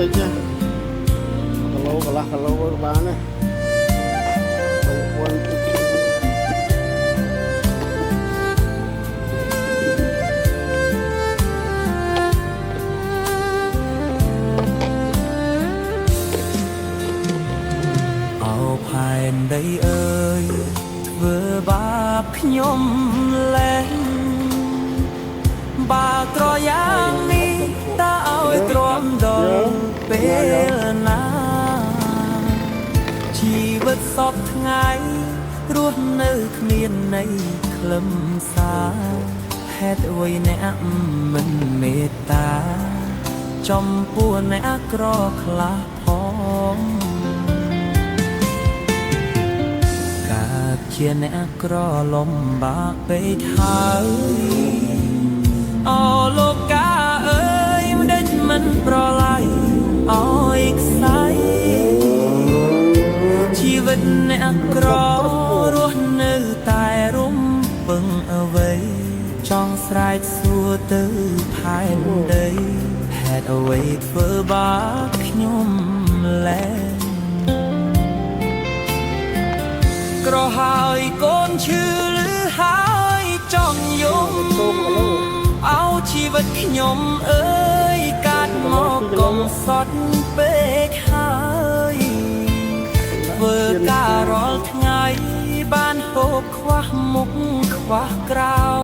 តិចណាគីឡូកន្លះគីឡូបានណាផែនដីអើយធ្វើបាបខ្ញុំលែងបើក្រយ៉ាងនេះតើឲ្យទ្រាំដល់ពេលណាជីវិតសពថ្ងៃរស់នៅគ្មានន័យខ្លឹមសារហេតុអ្វីអ្នកមិនមេត្តាចំពោះអ្នកក្រខ្លះផងជាអ្នកក្រលំបាកពេកហើយអូលោកកាអើយមិនដេចមិនប្រឡាយអើយខ្សែជីវិតអ្នកក្ររស់នៅតែរំពឹងអ្វីចង់ស្រែកសួរទៅផែនដីហេតុអ្វីធ្វើបាបខ្ញុំលែងក្រហើយកូនឈឺឬហើយចង់យំអោជីវិតខ្ញុំអើយកាត់មកកុំសត់ពេកហើយធ្វើការរាល់ថ្ងៃបានហូបខ្វះមុខខ្វះក្រោ